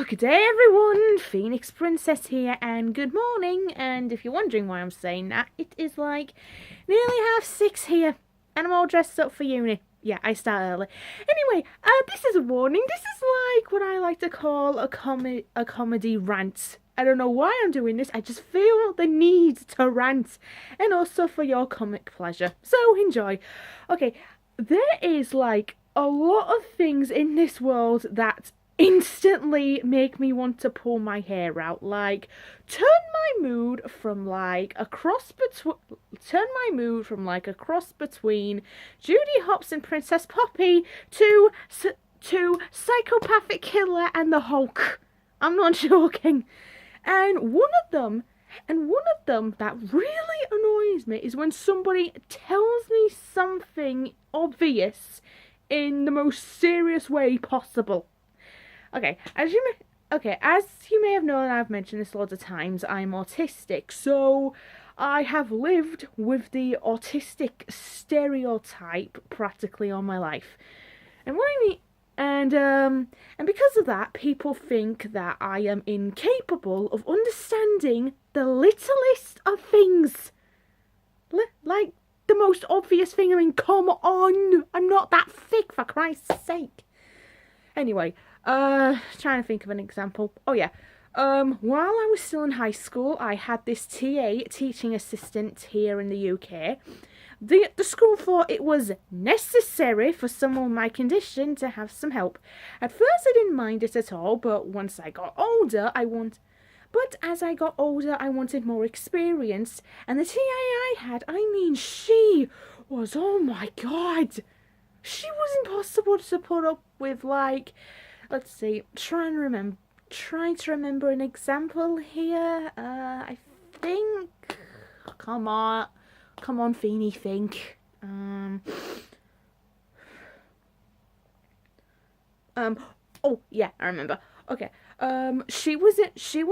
Good day everyone, Phoenix Princess here, and good morning. And if you're wondering why I'm saying that, it is like nearly 6:30 here, and I'm all dressed up for uni. Yeah, I start early. Anyway, this is a warning. This is like what I like to call a comedy rant. I don't know why I'm doing this. I just feel the need to rant, and also for your comic pleasure. So enjoy. Okay, there is like a lot of things in this world that instantly make me want to pull my hair out. Like, turn my mood from like a cross between Judy Hopps and Princess Poppy to Psychopathic Killer and the Hulk. I'm not joking. And one of them that really annoys me is when somebody tells me something obvious in the most serious way possible. Okay, as you may have known, I've mentioned this loads of times, I'm autistic, so I have lived with the autistic stereotype practically all my life. And what I mean, and because of that, people think that I am incapable of understanding the littlest of things. Like the most obvious thing. I mean, come on, I'm not that thick, for Christ's sake. Anyway, trying to think of an example. Oh yeah, while I was still in high school, I had this TA, teaching assistant here in the UK. The school thought it was necessary for someone with my condition to have some help. At first I didn't mind it at all, but as I got older, I wanted more experience, and the TA I had, she was, oh my god, she was impossible to put up with. Like, let's see, trying to remember an example here. I think, come on, Feeny, think. Oh yeah, I remember. Okay. She was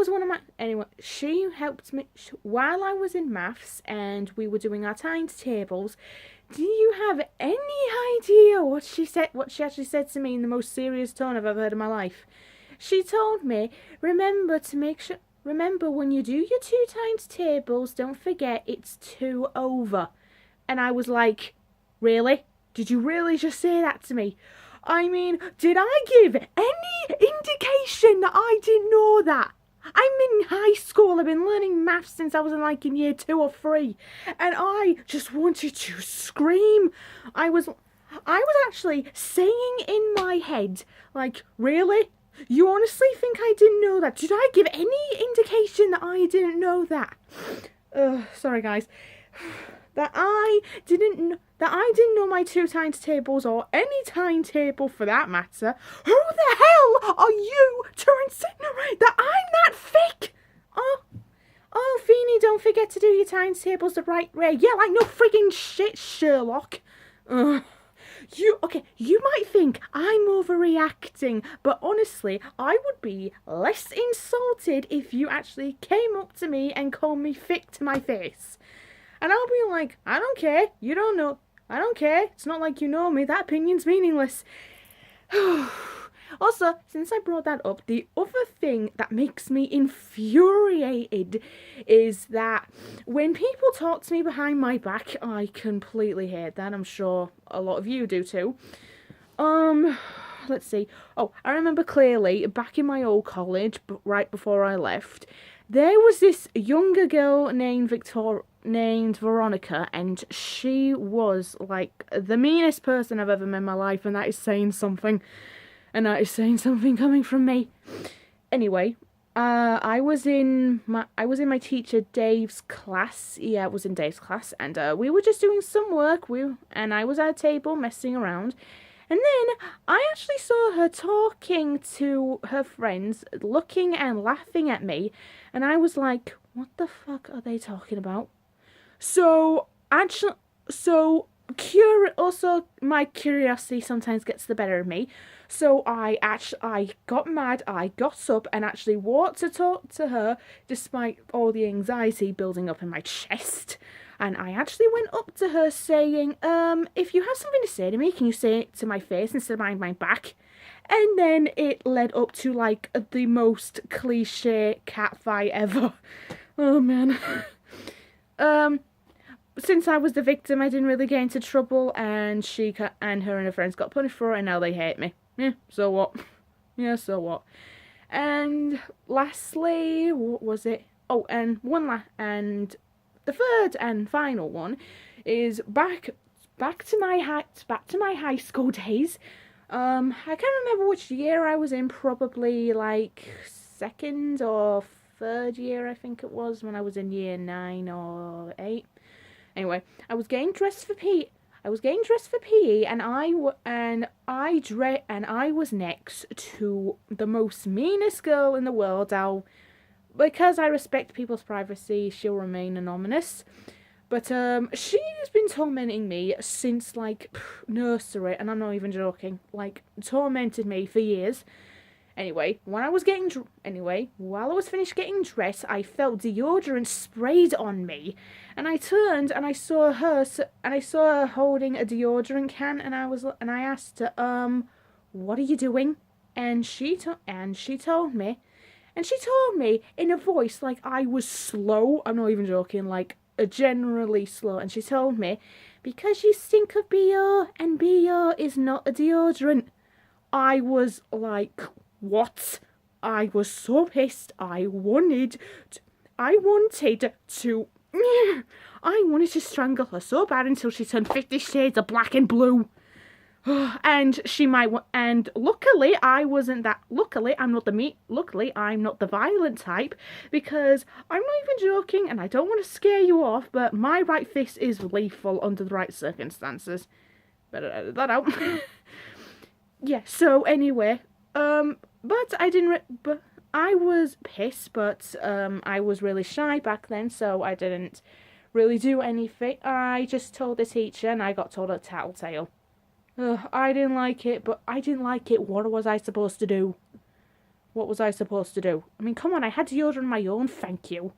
one of my, anyway, she helped me while I was in maths and we were doing our times tables. Do you have any idea what she actually said to me in the most serious tone I've ever heard in my life? She told me, remember when you do your 2 times tables, don't forget it's 2 over. And I was like, really? Did you really just say that to me? I mean, did I give any indication that I didn't know that? I'm in high school, I've been learning maths since I was in year 2 or 3, and I just wanted to scream. I was actually saying in my head, like, really? You honestly think I didn't know that? Did I give any indication that I didn't know that? Sorry guys. That I didn't know my 2 times tables, or any timetable for that matter. Who the hell are you to insinuate that I'm that thick? Oh, Feeny, don't forget to do your times tables the right way. Yeah, like no frigging shit, Sherlock. You might think I'm overreacting, but honestly, I would be less insulted if you actually came up to me and called me thick to my face. And I'll be like, I don't care, you don't know, I don't care, it's not like you know me, that opinion's meaningless. Also, since I brought that up, the other thing that makes me infuriated is that when people talk to me behind my back, I completely hate that. I'm sure a lot of you do too. Let's see. Oh, I remember clearly, back in my old college, but right before I left, there was this younger girl named Veronica, and she was like the meanest person I've ever met in my life, and that is saying something. And that is saying something coming from me. Anyway, I was in my teacher Dave's class. Yeah, it was in Dave's class, and we were just doing some work. And I was at a table messing around, and then I actually saw her talking to her friends, looking and laughing at me, and I was like, "What the fuck are they talking about?" Also, my curiosity sometimes gets the better of me. So I got mad, I got up and actually walked to talk to her despite all the anxiety building up in my chest. And I actually went up to her saying, if you have something to say to me, can you say it to my face instead of behind my back? And then it led up to like the most cliche cat fight ever. Oh man. Since I was the victim, I didn't really get into trouble, and her and her friends got punished for it, and now they hate me. Yeah, so what? Yeah, so what? And lastly, what was it? Oh, and and the third and final one is back to my high school days. I can't remember which year I was in. Probably like second or third year, I think it was, when I was in year 9 or 8. Anyway, I was getting dressed for PE. And I was next to the most meanest girl in the world. Because I respect people's privacy, she'll remain anonymous. But she's been tormenting me since like nursery, and I'm not even joking. Like tormented me for years. Anyway, while I was finished getting dressed, I felt deodorant sprayed on me, and I turned and I saw her holding a deodorant can, and I asked her, what are you doing? And she told me in a voice like I was slow. I'm not even joking, like generally slow, and she told me, because you stink of BO, and BO is not a deodorant. I was like, what? I was so pissed. I wanted to strangle her so bad until she turned 50 shades of black and blue. And luckily I'm not the violent type, because I'm not even joking, and I don't want to scare you off, but my right fist is lethal under the right circumstances. Better edit that out. Yeah, so anyway, but I was pissed, but I was really shy back then, so I didn't really do anything. I just told the teacher, and I got told a tattletale. I didn't like it, but I didn't like it. What was I supposed to do? I mean, come on, I had deodorant on my own, thank you.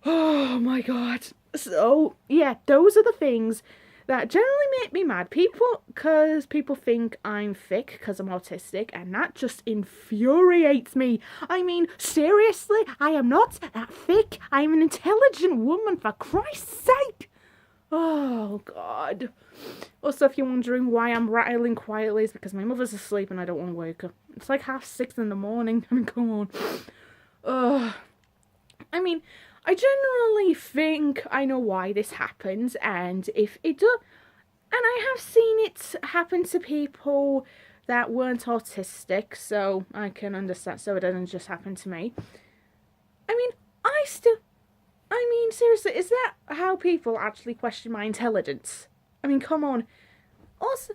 Oh my god. So, yeah, those are the things that generally make me mad. Because people think I'm thick because I'm autistic, and that just infuriates me. I mean, seriously, I am not that thick. I'm an intelligent woman, for Christ's sake. Oh, God. Also, if you're wondering why I'm rattling quietly, it's because my mother's asleep and I don't want to wake her. It's like 6:30 in the morning. I mean, come on. I mean, I generally think I know why this happens, and if it does, and I have seen it happen to people that weren't autistic, so I can understand, so it doesn't just happen to me. I mean, seriously, is that how people actually question my intelligence? I mean, come on. Also,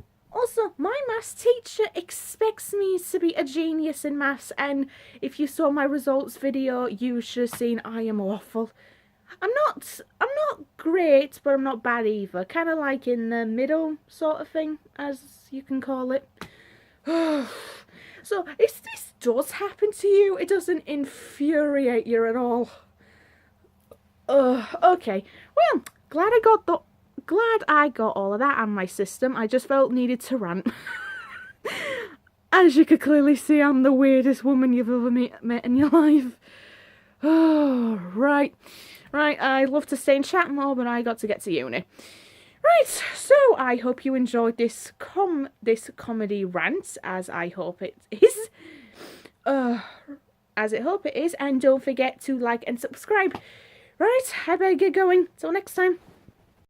my maths teacher expects me to be a genius in maths, and if you saw my results video, you should have seen I am awful. I'm not great, but I'm not bad either. Kind of like in the middle sort of thing, as you can call it. So, if this does happen to you, it doesn't infuriate you at all. Okay. Well, glad I got all of that out of my system. I just felt needed to rant. As you could clearly see, I'm the weirdest woman you've ever met in your life. Oh, right. I'd love to stay and chat more, but I got to get to uni. Right, so I hope you enjoyed this comedy rant, as I hope it is. And don't forget to like and subscribe. Right, I better get going. Till next time.